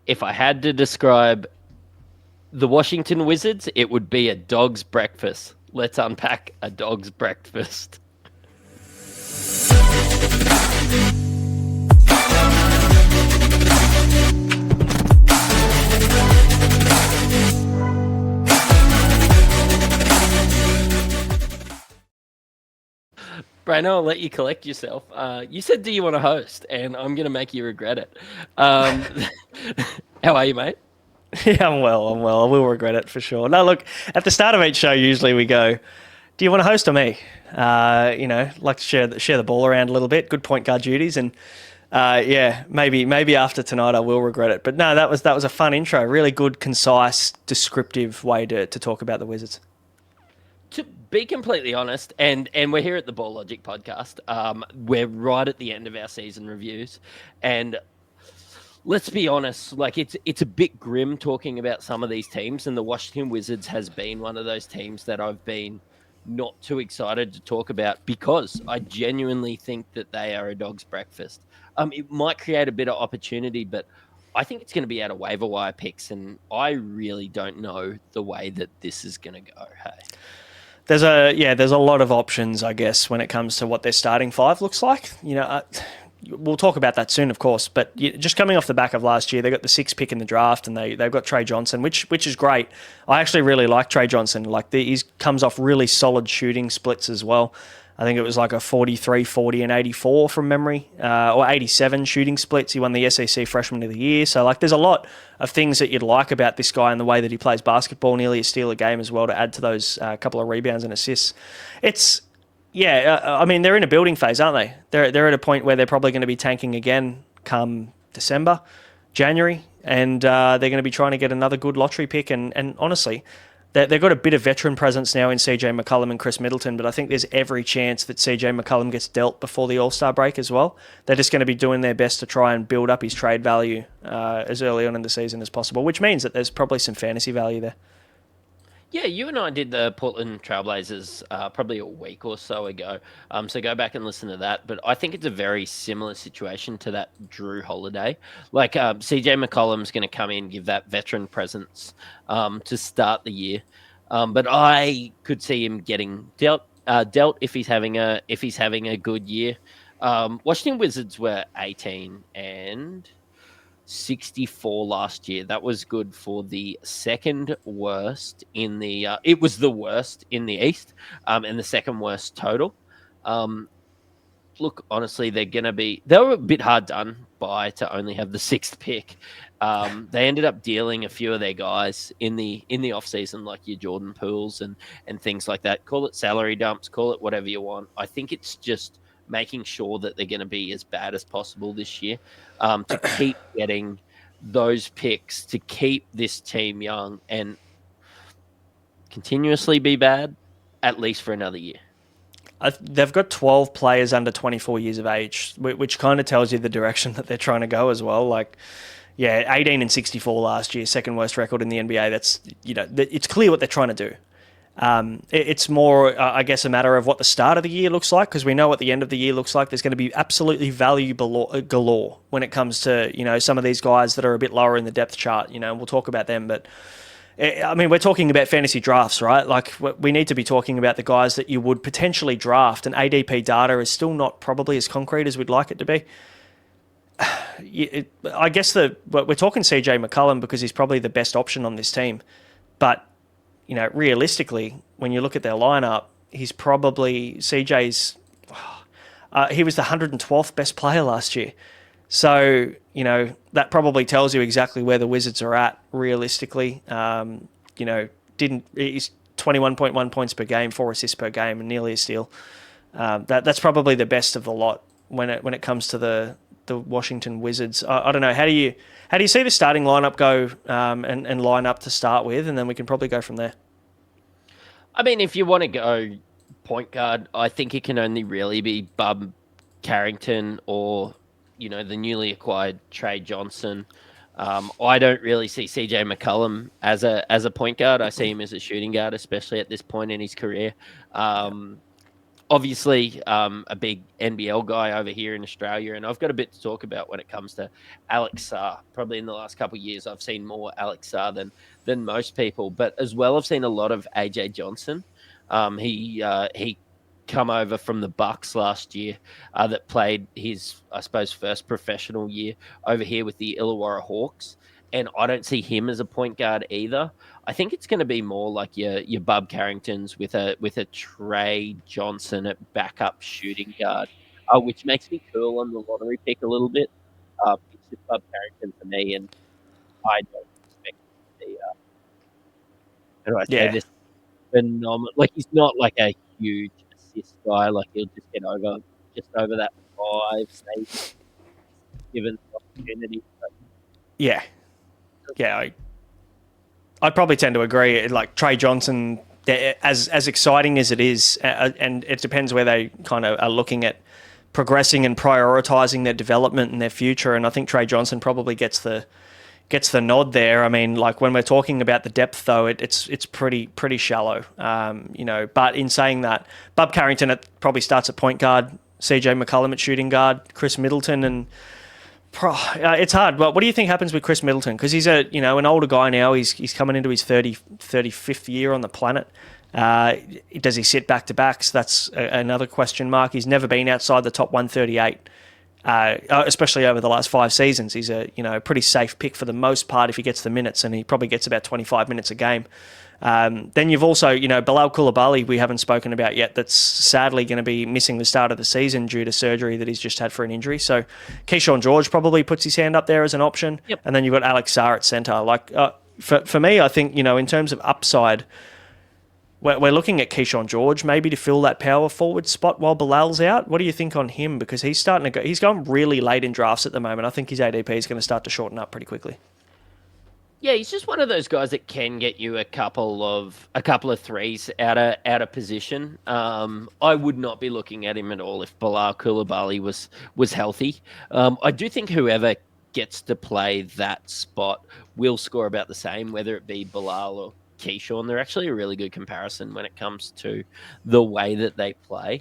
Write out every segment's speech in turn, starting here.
If I had to describe the Washington Wizards, it would be a dog's breakfast. Let's unpack a dog's breakfast. Brano, I'll let you collect yourself. You said, "Do you want to host?" And I'm going to make you regret it. Um, how are you, mate? Yeah, I'm well. I'm well. I will regret it for sure. No, look, at the start of each show, usually we go, "Do you want to host or me?" Like to share the ball around a little bit. Good point guard duties, and yeah, maybe after tonight I will regret it. But no, that was a fun intro. Really good, concise, descriptive way to talk about the Wizards. To be completely honest, and we're here at the Ball Logic podcast. We're right at the end of our season reviews, and let's be honest, like it's a bit grim talking about some of these teams, and the Washington Wizards has been one of those teams that I've been not too excited to talk about because I genuinely think that they are a dog's breakfast. It might create a bit of opportunity, but I think it's going to be out of waiver wire picks, and I really don't know the way that this is going to go. Hey. There's a lot of options, I guess, when it comes to what their starting five looks like. We'll talk about that soon, of course. But just coming off the back of last year, they got the sixth pick in the draft, and they've got Trey Johnson, which is great. I actually really like Trey Johnson. He comes off really solid shooting splits as well. I think it was like a 43, 40, and 84 from memory, or 87 shooting splits. He won the SEC Freshman of the Year. So, there's a lot of things that you'd like about this guy and the way that he plays basketball, nearly a steal a game as well, to add to those couple of rebounds and assists. It's, yeah, I mean, they're in a building phase, aren't they? They're at a point where they're probably going to be tanking again come December, January, and they're going to be trying to get another good lottery pick. And honestly, they've got a bit of veteran presence now in CJ McCollum and Chris Middleton, but I think there's every chance that CJ McCollum gets dealt before the All-Star break as well. They're just going to be doing their best to try and build up his trade value as early on in the season as possible, which means that there's probably some fantasy value there. Yeah, you and I did the Portland Trailblazers probably a week or so ago. So go back and listen to that. But I think it's a very similar situation to that Drew Holiday. Like CJ McCollum's going to come in, give that veteran presence to start the year. But I could see him getting dealt if he's having a good year. Washington Wizards were 18-64 last year. That was good for the second worst in the. It was the worst in the East, and the second worst total. Um, Look, honestly, they were a bit hard done by to only have the sixth pick. They ended up dealing a few of their guys in the off season, like your Jordan Pools and things like that. Call it salary dumps, call it whatever you want. I think it's just making sure that they're going to be as bad as possible this year, to keep getting those picks, to keep this team young and continuously be bad, at least for another year. They've got 12 players under 24 years of age, which kind of tells you the direction that they're trying to go as well. Yeah, 18-64 last year, second worst record in the NBA. That's, it's clear what they're trying to do. It's more, I guess, a matter of what the start of the year looks like, because we know what the end of the year looks like. There's going to be absolutely value galore when it comes to, some of these guys that are a bit lower in the depth chart. We'll talk about them, but I mean, we're talking about fantasy drafts, right? We need to be talking about the guys that you would potentially draft, and ADP data is still not probably as concrete as we'd like it to be. I guess we're talking CJ McCollum because he's probably the best option on this team. But, realistically, when you look at their lineup, he's probably CJ's. He was the 112th best player last year. So, that probably tells you exactly where the Wizards are at realistically. He's 21.1 points per game, 4 assists per game, and nearly a steal. That's probably the best of the lot when it comes to the Washington Wizards. I don't know. How do you see the starting lineup go and line up to start with, and then we can probably go from there. I mean, if you want to go point guard, I think it can only really be Bub Carrington or the newly acquired Trey Johnson. I don't really see CJ McCollum as a point guard. I see him as a shooting guard, especially at this point in his career. obviously a big NBL guy over here in Australia, and I've got a bit to talk about when it comes to Alex Sarr. Probably in the last couple of years, I've seen more Alex Sarr than most people, but as well, I've seen a lot of AJ Johnson. He come over from the Bucks last year, that played his, I suppose, first professional year over here with the Illawarra Hawks, and I don't see him as a point guard either. I think it's going to be more like your Bub Carringtons with a Trey Johnson at backup shooting guard, which makes me cool on the lottery pick a little bit. It's just Bub Carrington for me, and I don't expect him to be. How do I say Yeah, this? Phenomenal. Like he's not like a huge assist guy. Like he'll just get over just over that five, maybe given the opportunity. But yeah, yeah. I'd probably tend to agree. Like Trey Johnson, as exciting as it is, and it depends where they kind of are looking at progressing and prioritizing their development and their future. And I think Trey Johnson probably gets the nod there. I mean, like when we're talking about the depth, though, it's pretty shallow. But in saying that, Bub Carrington probably starts at point guard, CJ McCollum at shooting guard, Chris Middleton, and it's hard. But what do you think happens with Chris Middleton? Because he's an older guy now. He's coming into his 35th year on the planet. Does he sit back to backs? That's another question mark. He's never been outside the top 138. Especially over the last 5 seasons, he's a pretty safe pick for the most part if he gets the minutes, and he probably gets about 25 minutes a game. Then you've also, Bilal Coulibaly, we haven't spoken about yet, that's sadly going to be missing the start of the season due to surgery that he's just had for an injury. So Keyshawn George probably puts his hand up there as an option. Yep. And then you've got Alex Sarr at centre. Like for me, I think, in terms of upside, we're looking at Keyshawn George maybe to fill that power forward spot while Bilal's out. What do you think on him? Because he's starting to go. He's gone really late in drafts at the moment. I think his ADP is going to start to shorten up pretty quickly. Yeah, he's just one of those guys that can get you a couple of threes out of position. I would not be looking at him at all if Bilal Coulibaly was healthy. I do think whoever gets to play that spot will score about the same, whether it be Bilal or Keyshawn. They're actually a really good comparison when it comes to the way that they play.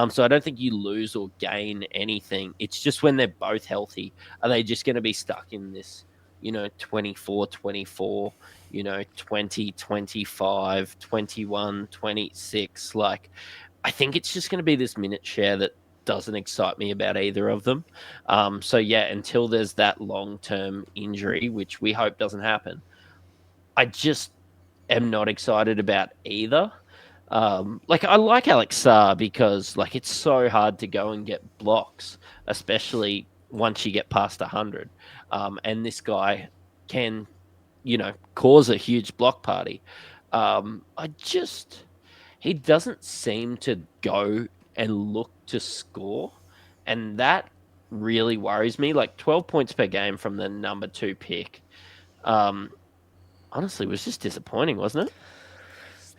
So I don't think you lose or gain anything. It's just when they're both healthy, are they just going to be stuck in this 24, 24, 20, 25, 21, 26. Like, I think it's just going to be this minute share that doesn't excite me about either of them. So, yeah, until there's that long-term injury, which we hope doesn't happen, I just am not excited about either. I like Alex Sarr because, it's so hard to go and get blocks, especially once you get past 100. And this guy can, cause a huge block party. He doesn't seem to go and look to score. And that really worries me. 12 points per game from the number 2 pick. Honestly, was just disappointing, wasn't it?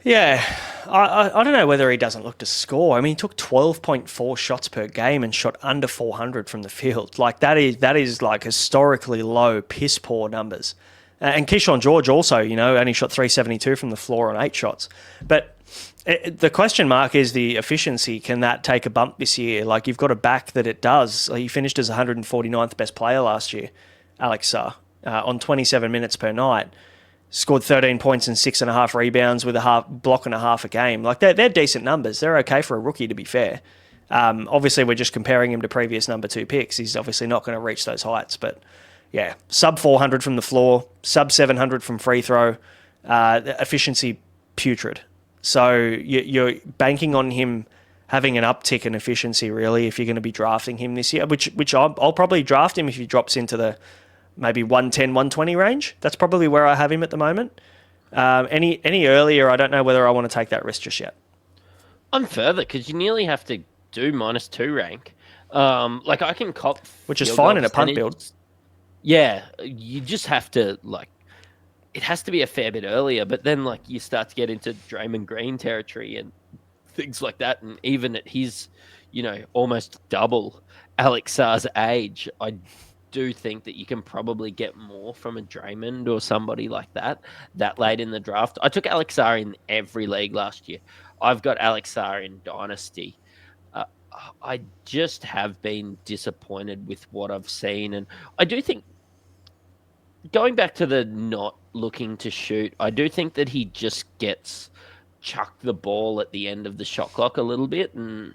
Yeah, I don't know whether he doesn't look to score. I mean, he took 12.4 shots per game and shot under 400 from the field. That is historically low, piss poor numbers. And Keyshawn George also, only shot 372 from the floor on 8 shots. But the question mark is the efficiency. Can that take a bump this year? You've got a back that it does. He finished as 149th best player last year, Alex Sarr, on 27 minutes per night. Scored 13 points and 6.5 rebounds with a block and a half a game. They're decent numbers. They're okay for a rookie, to be fair. Obviously, we're just comparing him to previous number 2 picks. He's obviously not going to reach those heights. But, yeah, sub 400 from the floor, sub 700 from free throw, efficiency putrid. So you're banking on him having an uptick in efficiency, really, if you're going to be drafting him this year, which I'll probably draft him if he drops into the maybe 110, 120 range. That's probably where I have him at the moment. Any earlier, I don't know whether I want to take that risk just yet. I'm further because you nearly have to do -2 rank. I can cop, which is fine in a punt build. Yeah, you just have to it has to be a fair bit earlier. But then you start to get into Draymond Green territory and things like that, and even at his almost double Alex Sarr's age, I do think that you can probably get more from a Draymond or somebody like that late in the draft. I took Alex Sarr in every league last year. I've got Alex Sarr in Dynasty. I just have been disappointed with what I've seen, and I do think going back to the not looking to shoot, I do think that he just gets chucked the ball at the end of the shot clock a little bit, and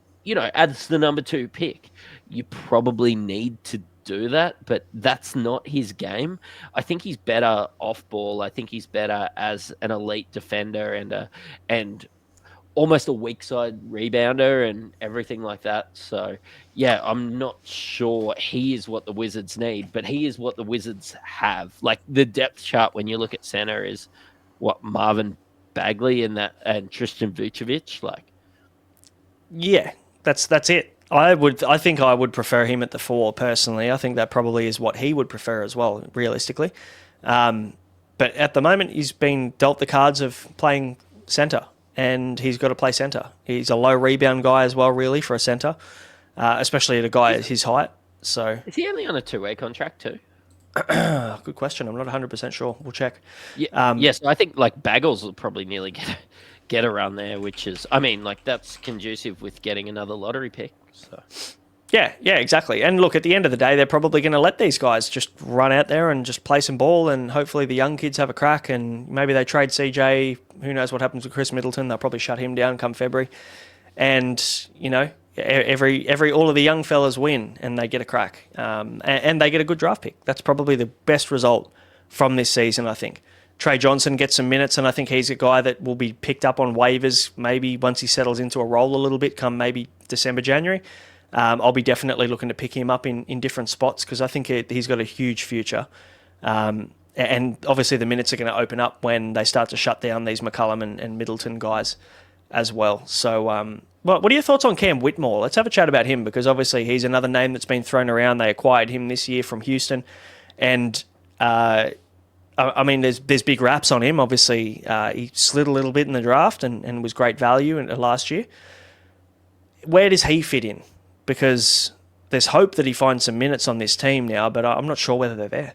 as the number two pick, you probably need to do that, but that's not his game. I think he's better off ball. I think he's better as an elite defender and almost a weak side rebounder and everything like that. So, yeah, I'm not sure he is what the Wizards need, but he is what the Wizards have. Like the depth chart when you look at center is what Marvin Bagley and Tristan Vucevic. Like, Yeah, that's it. I think I would prefer him at the four personally. I think that probably is what he would prefer as well, realistically. But at the moment, he's been dealt the cards of playing centre, and he's got to play centre. He's a low rebound guy as well, really, for a centre, especially at a guy at his height. So, is he only on a two-way contract too? good question. I'm not 100% sure. We'll check. Yeah, yes, I think like Bagels will probably nearly get around there, which is, I mean, like that's conducive with getting another lottery pick. So. Yeah, exactly. And look, at the end of the day, they're probably going to let these guys just run out there and just play some ball, and hopefully the young kids have a crack, and maybe they trade CJ. Who knows what happens with Chris Middleton? They'll probably shut him down come February. And, every all of the young fellas win and they get a crack. And they get a good draft pick. That's probably the best result from this season, I think. Trey Johnson gets some minutes, and I think he's a guy that will be picked up on waivers maybe once he settles into a role a little bit come maybe December, January. I'll be definitely looking to pick him up in different spots because I think he's got a huge future. And obviously the minutes are going to open up when they start to shut down these McCullum and Middleton guys as well. So what are your thoughts on Cam Whitmore? Let's have a chat about him because obviously he's another name that's been thrown around. They acquired him this year from Houston. And I mean, there's big raps on him. Obviously, he slid a little bit in the draft and was great value last year. Where does he fit in? Because there's hope that he finds some minutes on this team now, but I'm not sure whether they're there.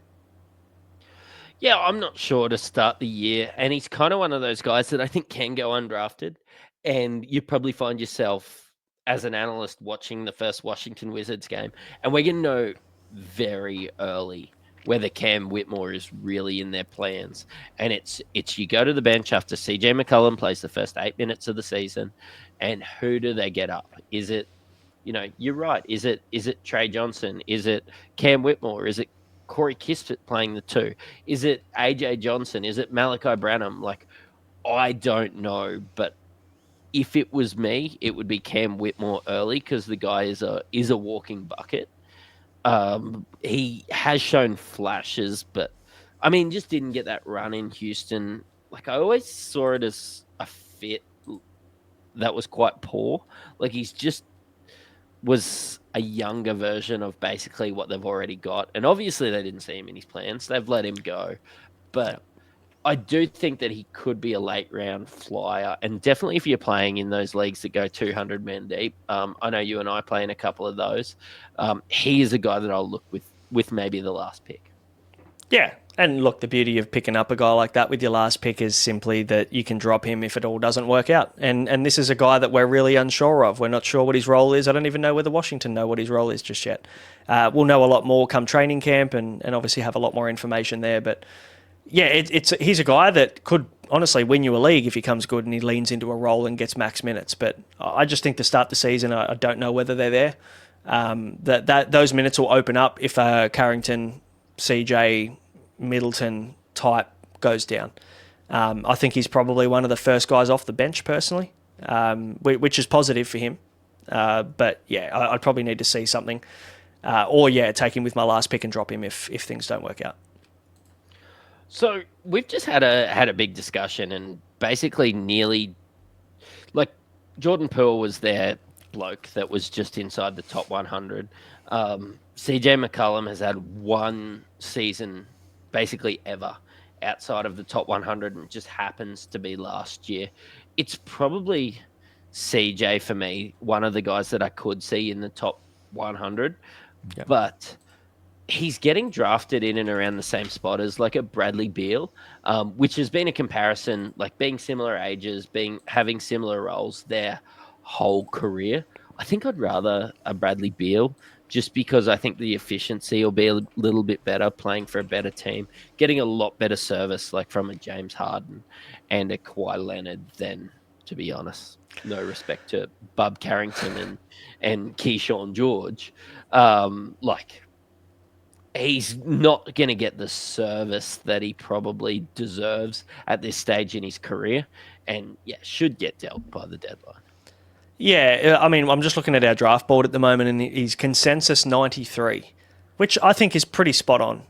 Yeah, I'm not sure to start the year. And he's kind of one of those guys that I think can go undrafted. And you probably find yourself as an analyst watching the first Washington Wizards game. And we're going to know very early whether Cam Whitmore is really in their plans. And it's you go to the bench after CJ McCollum plays the first 8 minutes of the season. And who do they get up? Is it, you're right. Is it Trey Johnson? Is it Cam Whitmore? Is it Corey Kispert playing the two? Is it AJ Johnson? Is it Malachi Branham? Like, I don't know, but if it was me, it would be Cam Whitmore early because the guy is a walking bucket. He has shown flashes, but I mean, just didn't get that run in Houston. Like, I always saw it as a fit that was quite poor. Like, he's just was a younger version of basically what they've already got. And obviously they didn't see him in his plans. They've let him go. But I do think that he could be a late round flyer. And definitely if you're playing in those leagues that go 200 men deep, I know you and I play in a couple of those. He is a guy that I'll look with maybe the last pick. Yeah. And look, the beauty of picking up a guy like that with your last pick is simply that you can drop him if it all doesn't work out. And this is a guy that we're really unsure of. We're not sure what his role is. I don't even know whether Washington know what his role is just yet. We'll know a lot more come training camp and obviously have a lot more information there. But yeah, he's a guy that could honestly win you a league if he comes good and he leans into a role and gets max minutes. But I just think to start the season, I don't know whether they're there. That those minutes will open up if Carrington, CJ, Middleton type goes down. I think he's probably one of the first guys off the bench personally, which is positive for him. But yeah, I'd probably need to see something, or take him with my last pick and drop him if things don't work out. So we've just had a big discussion and basically nearly like Jordan Poole was their bloke that was just inside the top 100. CJ McCollum has had one season basically ever outside of the top 100 and just happens to be last year. It's probably CJ for me, one of the guys that I could see in the top 100, but he's getting drafted in and around the same spot as like a Bradley Beal, which has been a comparison, like being similar ages, having similar roles their whole career. I think I'd rather a Bradley Beal just because I think the efficiency will be a little bit better playing for a better team, getting a lot better service like from a James Harden and a Kawhi Leonard than, to be honest. No respect to Bub Carrington and Keyshawn George. Like he's not going to get the service that he probably deserves at this stage in his career, and yeah, should get dealt by the deadline. Yeah, I mean, I'm just looking at our draft board at the moment, and he's consensus 93, which I think is pretty spot on.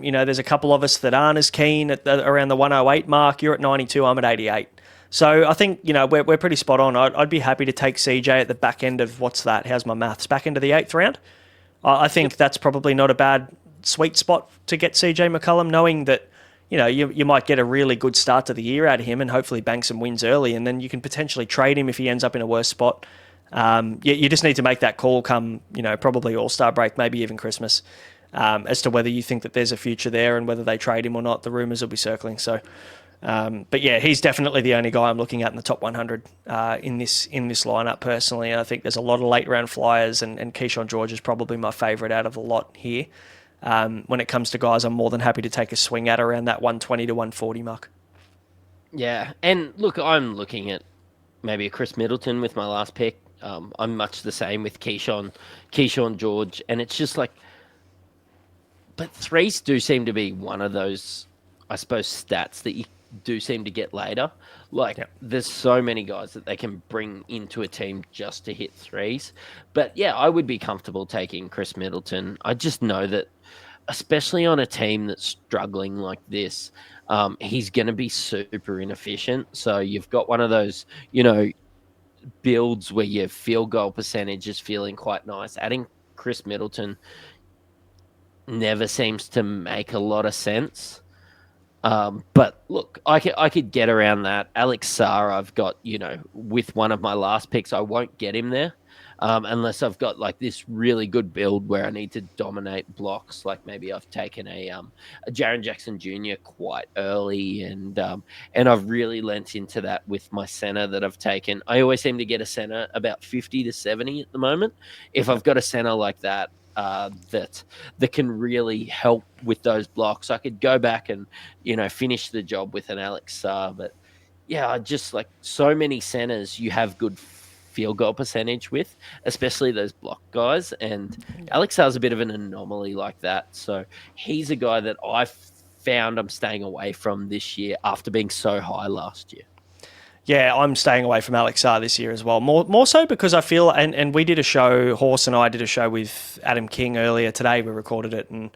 There's a couple of us that aren't as keen at around the 108 mark. You're at 92, I'm at 88. So I think, we're pretty spot on. I'd be happy to take CJ at the back end of, what's that? How's my maths? Back end of the 8th round? I think Yep. that's probably not a bad sweet spot to get CJ McCollum, knowing that you might get a really good start to the year out of him and hopefully bank some wins early, and then you can potentially trade him if he ends up in a worse spot. You just need to make that call come, probably All-Star break, maybe even Christmas, as to whether you think that there's a future there and whether they trade him or not. The rumours will be circling. So, but yeah, he's definitely the only guy I'm looking at in the top 100 in this lineup personally. I think there's a lot of late round flyers, and Keyshawn George is probably my favourite out of the lot here. When it comes to guys, I'm more than happy to take a swing at around that 120 to 140 mark. Yeah, and look, I'm looking at maybe a Chris Middleton with my last pick. I'm much the same with Keyshawn George, and it's just like, but threes do seem to be one of those, I suppose, stats that you do seem to get later. Like, Yeah. there's so many guys that they can bring into a team just to hit threes. But yeah, I would be comfortable taking Chris Middleton. I just know that, especially on a team that's struggling like this, he's going to be super inefficient. So you've got one of those, builds where your field goal percentage is feeling quite nice. Adding Chris Middleton never seems to make a lot of sense. But look, I could get around that. Alex Sarr, I've got, with one of my last picks, I won't get him there. Unless I've got like this really good build where I need to dominate blocks, like maybe I've taken a Jaren Jackson Jr. quite early, and I've really lent into that with my center that I've taken. I always seem to get a center about 50 to 70 at the moment. If I've got a center like that, that can really help with those blocks, I could go back and finish the job with an Alex Sarr. But yeah, I just like so many centers you have good field goal percentage with, especially those block guys. And Alex Sarr's a bit of an anomaly like that. So he's a guy that I found I'm staying away from this year after being so high last year. Yeah, I'm staying away from Alex Sarr this year as well. More so because I feel, and we did a show, Horse and I did a show with Adam King earlier today. We recorded it, and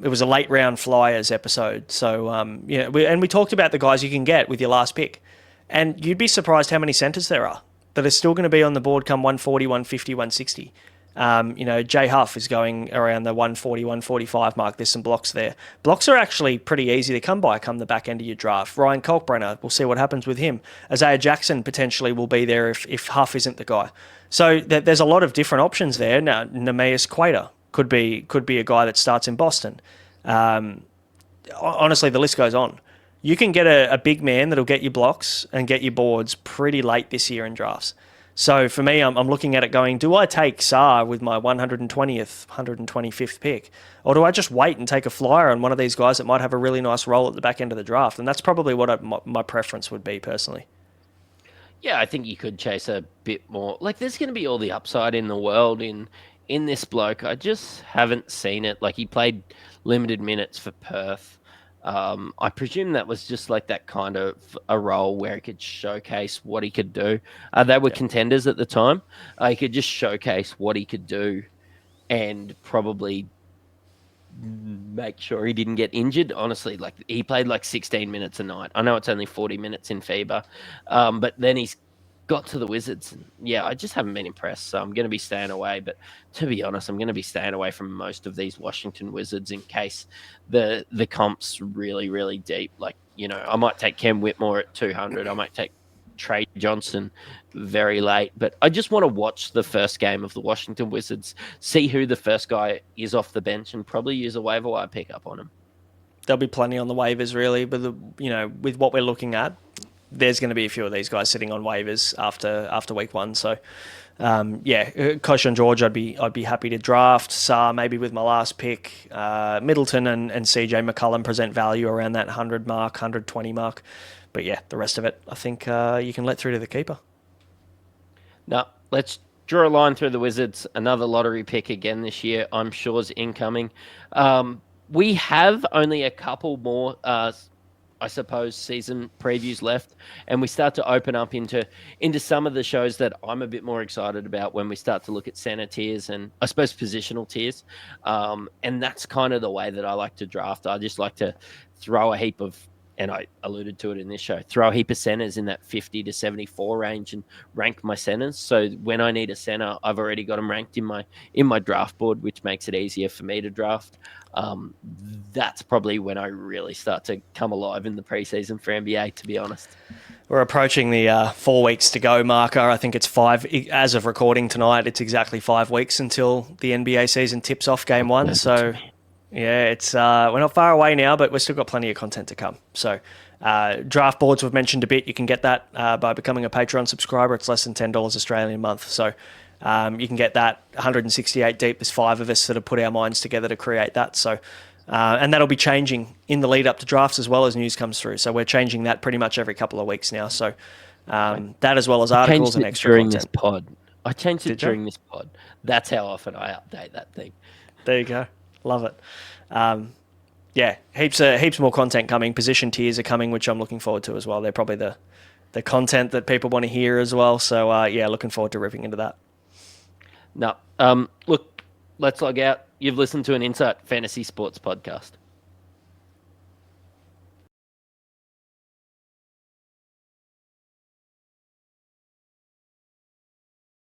it was a late round Flyers episode. So, we talked about the guys you can get with your last pick. And you'd be surprised how many centres there are that are still going to be on the board come 140, 150, 160. Jay Huff is going around the 140, 145 mark. There's some blocks there. Blocks are actually pretty easy to come by come the back end of your draft. Ryan Kalkbrenner, we'll see what happens with him. Isaiah Jackson potentially will be there if Huff isn't the guy. So there's a lot of different options there. Now, Nemeas Quater could be a guy that starts in Boston. Honestly, the list goes on. You can get a big man that'll get you blocks and get you boards pretty late this year in drafts. So for me, I'm looking at it going, do I take Sarr with my 120th, 125th pick? Or do I just wait and take a flyer on one of these guys that might have a really nice role at the back end of the draft? And that's probably what my preference would be personally. Yeah, I think you could chase a bit more. Like, there's going to be all the upside in the world in this bloke. I just haven't seen it. Like, he played limited minutes for Perth. I presume that was just like that kind of a role where he could showcase what he could do. They were contenders at the time. He could just showcase what he could do and probably make sure he didn't get injured. Honestly, like he played like 16 minutes a night. I know it's only 40 minutes in FIBA, but then he's got to the Wizards. And yeah, I just haven't been impressed. So I'm going to be staying away. But to be honest, I'm going to be staying away from most of these Washington Wizards in case the comp's really, really deep. Like, I might take Kem Whitmore at 200. I might take Trey Johnson very late. But I just want to watch the first game of the Washington Wizards, see who the first guy is off the bench, and probably use a waiver wire pickup on him. There'll be plenty on the waivers, really. But with what we're looking at, there's going to be a few of these guys sitting on waivers after week one. So, Koshan George, I'd be happy to draft. Saar maybe with my last pick. Middleton and CJ McCullum present value around that 100 mark, 120 mark. But yeah, the rest of it, I think you can let through to the keeper. Now, let's draw a line through the Wizards. Another lottery pick again this year, I'm sure, is incoming. We have only a couple more, I suppose, season previews left, and we start to open up into some of the shows that I'm a bit more excited about when we start to look at center tiers and, I suppose, positional tiers. And that's kind of the way that I like to draft. I just like to throw a heap of, and I alluded to it in this show, throw a heap of centers in that 50 to 74 range and rank my centers. So when I need a center, I've already got them ranked in my draft board, which makes it easier for me to draft. That's probably when I really start to come alive in the preseason for NBA, to be honest. We're approaching the 4 weeks to go marker. I think it's 5, as of recording tonight, it's exactly 5 weeks until the NBA season tips off game one. So yeah, it's we're not far away now, but we've still got plenty of content to come. So draft boards we've mentioned a bit. You can get that by becoming a Patreon subscriber. It's less than $10 Australian a month. So you can get that 168 deep. There's 5 of us that have put our minds together to create that. So and that'll be changing in the lead up to drafts as well as news comes through. So we're changing that pretty much every couple of weeks now. So that as well as articles and extra during content. This pod. I changed it during this pod. That's how often I update that thing. There you go. Love it. Heaps more content coming. Position tiers are coming, which I'm looking forward to as well. They're probably the content that people want to hear as well. So looking forward to ripping into that. No, look, let's log out. You've listened to an Insight Fantasy Sports podcast.